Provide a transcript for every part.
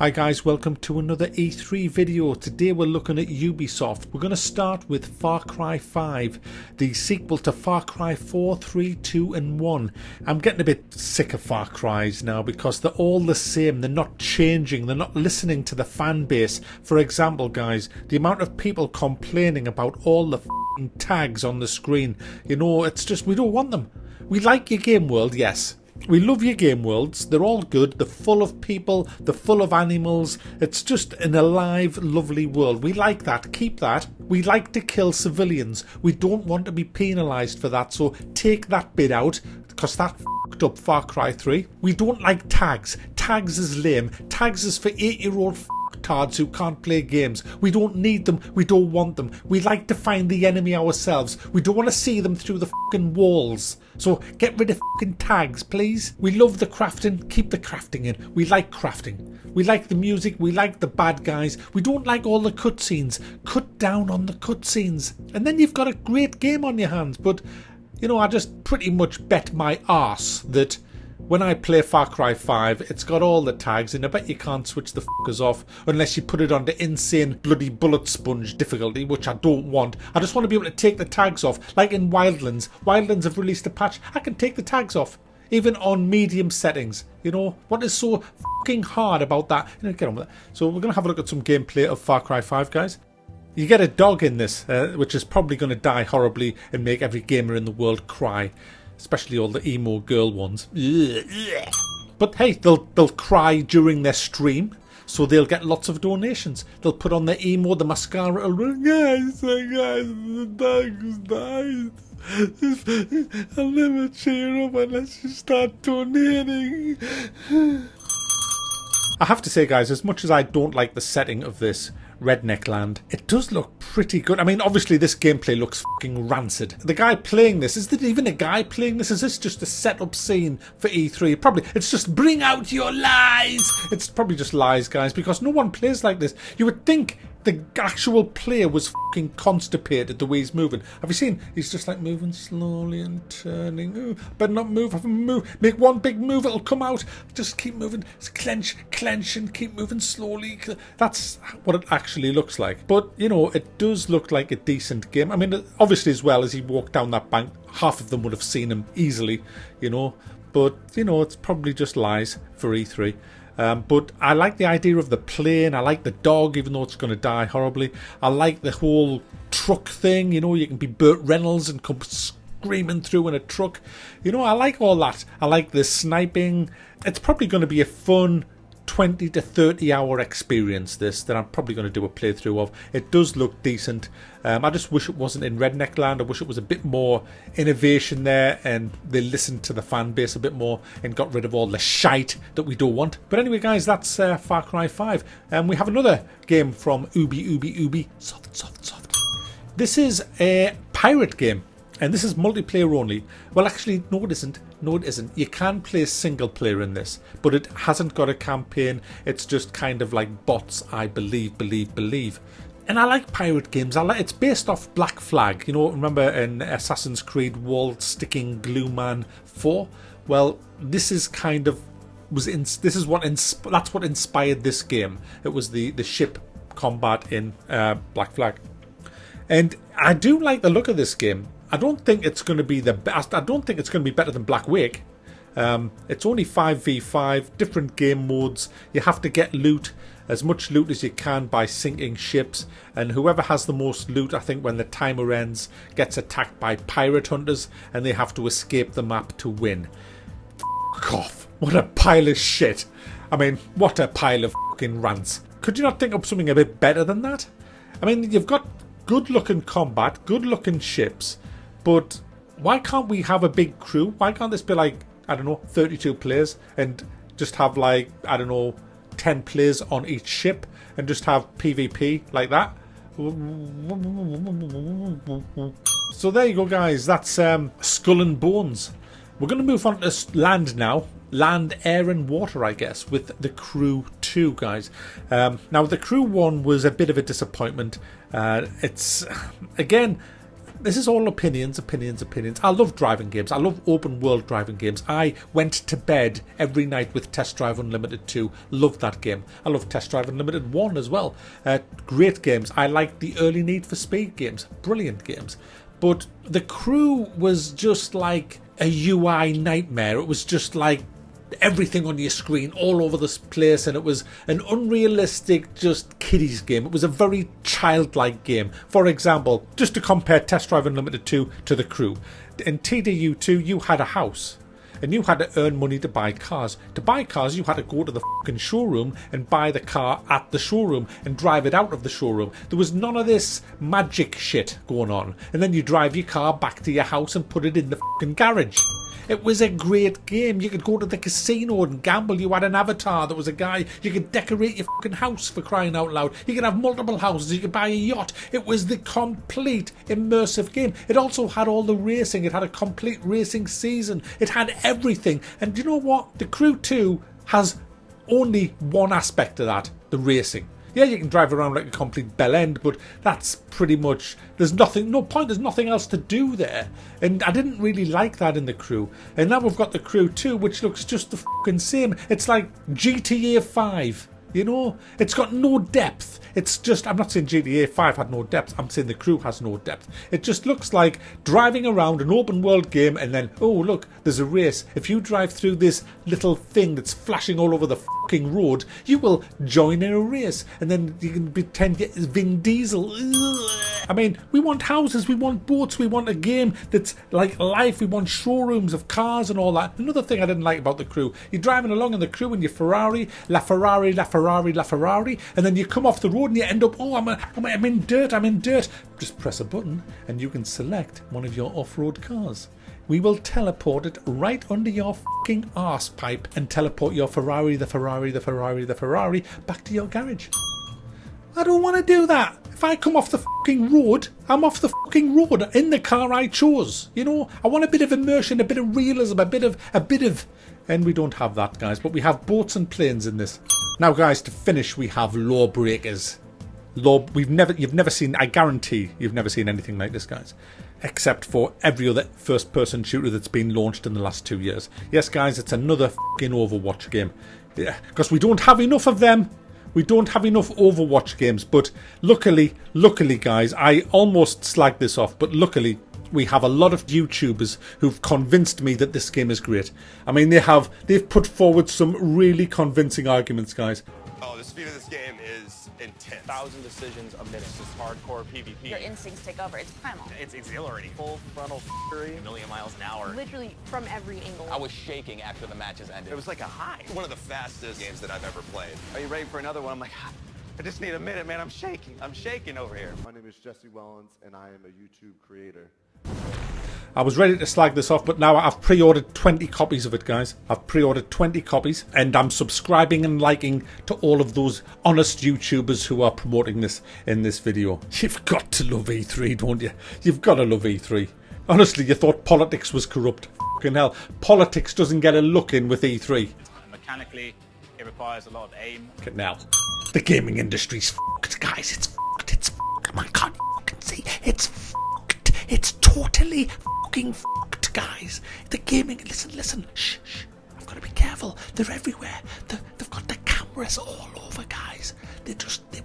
Hi guys, welcome to another E3 video. Today we're looking at Ubisoft. We're going to start with Far Cry 5, the sequel to Far Cry 4, 3, 2 and 1. I'm getting a bit sick of Far Cries now because they're all the same. They're not changing. They're not listening to the fan base. For example, guys, the amount of people complaining about all the f***ing tags on the screen. You know, it's just, we don't want them. We like your game world, yes. We love your game worlds, they're all good, they're full of people, they're full of animals, it's just an alive, lovely world. We like that, keep that. We like to kill civilians, we don't want to be penalised for that, so take that bit out, because that f***ed up Far Cry 3. We don't like tags, tags is lame, tags is for 8-year-old tards who can't play games. We don't need them, we don't want them. We like to find the enemy ourselves. We don't want to see them through the fucking walls. So get rid of fucking tags, please. We love the crafting, keep the crafting in. We like crafting. We like the music, we like the bad guys. We don't like all the cutscenes. Cut down on the cutscenes. And then you've got a great game on your hands. But, you know, I just pretty much bet my arse that when I play Far Cry 5, it's got all the tags and I bet you can't switch the fuckers off unless you put it onto insane bloody bullet sponge difficulty, which I don't want. I just want to be able to take the tags off, like in Wildlands. Wildlands have released a patch, I can take the tags off, even on medium settings. You know, what is so fucking hard about that? You know, get on with it. So we're going to have a look at some gameplay of Far Cry 5, guys. You get a dog in this, which is probably going to die horribly and make every gamer in the world cry. Especially all the emo girl ones. But hey, they'll cry during their stream, so they'll get lots of donations. They'll put on the emo, the mascara, guys, the dog's died. I'll never cheer up unless you start donating. I have to say, guys, as much as I don't like the setting of this redneck land, it does look pretty good. I mean, obviously this gameplay looks fucking rancid. The guy playing this, is there even a guy playing this? Is this just a setup scene for E3? Probably. It's just bring out your lies. It's probably just lies, guys, because no one plays like this. You would think the actual player was fucking constipated the way he's moving. Have you seen? He's just like moving slowly and turning. Ooh, better not move. Have a move. Make one big move. It'll come out. Just keep moving. Just clench, and keep moving slowly. That's what it actually looks like. But, you know, it does look like a decent game. I mean, obviously as well as he walked down that bank, half of them would have seen him easily, you know. But, you know, it's probably just lies for E3. But I like the idea of the plane. I like the dog, even though it's going to die horribly. I like the whole truck thing. You know, you can be Burt Reynolds and come screaming through in a truck. You know, I like all that. I like the sniping. It's probably going to be a fun 20 to 30 hour experience, this, that I'm probably going to do a playthrough of. It does look decent. I just wish it wasn't in Redneck Land. I wish it was a bit more innovation there and they listened to the fan base a bit more and got rid of all the shite that we don't want. But anyway, guys, that's Far Cry 5. And we have another game from Ubisoft. This is a pirate game. And this is multiplayer only. Well, actually, no it isn't. No it isn't. You can play single player in this, but it hasn't got a campaign. It's just kind of like bots, I believe. And I like pirate games. It's based off Black Flag. You know, remember in Assassin's Creed Wall Sticking Glue Man 4? Well, this is kind of that's what inspired this game. It was the ship combat in Black Flag. And I do like the look of this game. I don't think it's going to be the best. I don't think it's going to be better than Black Wake. It's only 5v5, different game modes. You have to get loot, as much loot as you can by sinking ships. And whoever has the most loot, I think when the timer ends, gets attacked by pirate hunters and they have to escape the map to win. F*** off. What a pile of shit. I mean, what a pile of fucking rants. Could you not think of something a bit better than that? I mean, you've got good looking combat, good looking ships. But why can't we have a big crew? Why can't this be like, I don't know, 32 players and just have like, I don't know, 10 players on each ship and just have PvP like that? So there you go, guys. That's Skull and Bones. We're going to move on to land now. Land, air and water, I guess, with the Crew 2, guys. Now, the Crew 1 was a bit of a disappointment. It's, again, this is all opinions. I love driving games. I love open world driving games. I went to bed every night with Test Drive Unlimited 2. Loved that game. I love Test Drive Unlimited 1 as well. Great games. I like the early Need for Speed games. Brilliant games. But The Crew was just like a UI nightmare. It was just like everything on your screen all over this place, and it was an unrealistic, just kiddies game. It was a very childlike game. For example, just to compare Test Drive Unlimited 2 to The Crew, in TDU2 you had a house and you had to earn money to buy cars. To buy cars you had to go to the fucking showroom and buy the car at the showroom and drive it out of the showroom. There was none of this magic shit going on, and then you drive your car back to your house and put it in the fucking garage. It was a great game. You could go to the casino and gamble. You had an avatar that was a guy. You could decorate your fucking house, for crying out loud. You could have multiple houses. You could buy a yacht. It was the complete immersive game. It also had all the racing. It had a complete racing season. It had everything. And you know what? The Crew 2 has only one aspect of that, the racing. Yeah, you can drive around like a complete bell end, but that's pretty much, there's nothing else to do there. And I didn't really like that in The Crew. And now we've got The Crew 2, which looks just the fucking same. It's like GTA 5, you know? It's got no depth. It's just, I'm not saying GTA 5 had no depth, I'm saying The Crew has no depth. It just looks like driving around an open world game and then, oh look, there's a race. If you drive through this little thing that's flashing all over the fucking road, you will join in a race and then you can pretend you're Vin Diesel. I mean, we want houses, we want boats, we want a game that's like life, we want showrooms of cars and all that. Another thing I didn't like about The Crew, you're driving along in The Crew in your Ferrari, La Ferrari, La Ferrari, La Ferrari, and then you come off the road and you end up, oh, I'm in dirt. Just press a button and you can select one of your off-road cars. We will teleport it right under your fucking arse pipe and teleport your Ferrari, the Ferrari back to your garage. I don't want to do that. If I come off the fucking road, I'm off the fucking road in the car I chose. You know, I want a bit of immersion, a bit of realism, a bit of, and we don't have that, guys, but we have boats and planes in this. Now, guys, to finish, we have Lawbreakers. You've never seen, I guarantee you've never seen anything like this, guys, except for every other first-person shooter that's been launched in the last 2 years. Yes, guys, it's another fucking Overwatch game. Yeah, because we don't have enough of them. We don't have enough Overwatch games, but luckily, guys, I almost slagged this off, but luckily, we have a lot of YouTubers who've convinced me that this game is great. I mean, they've put forward some really convincing arguments, guys. Oh, the speed of this game is intense. 1,000 decisions a minute. This is hardcore PvP. Your instincts take over. It's primal. It's exhilarating. Full frontal fury, a million miles an hour. Literally from every angle. I was shaking after the matches ended. It was like a high. One of the fastest games that I've ever played. Are you ready for another one? I'm like, I just need a minute, man. I'm shaking over here. My name is Jesse Wellens, and I am a YouTube creator. I was ready to slag this off, but now I've pre-ordered 20 copies of it, guys. I've pre-ordered 20 copies, and I'm subscribing and liking to all of those honest YouTubers who are promoting this in this video. You've got to love E3, don't you? You've got to love E3. Honestly, you thought politics was corrupt. Fucking hell. Politics doesn't get a look in with E3. Mechanically, it requires a lot of aim. Fucking hell. The gaming industry's fucked, guys. It's fucked. It's fucked. I can't fucking see. It's fucked. It's totally fucking fucked, guys. The gaming, listen, shh, I've got to be careful. They're everywhere. They've got the cameras all over, guys. They're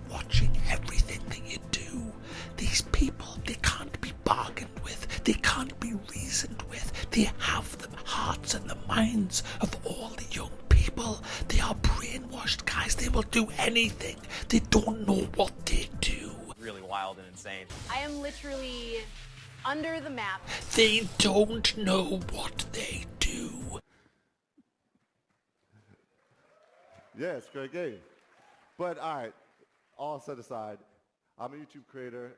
watching everything that you do. These people, they can't be bargained with. They can't be reasoned with. They have the hearts and the minds of all the young people. They are brainwashed, guys. They will do anything. They don't know what they do. Really wild and insane. I am literally under the map. They don't know what they do. Yeah, it's a great game. But all right, all set aside, I'm a YouTube creator.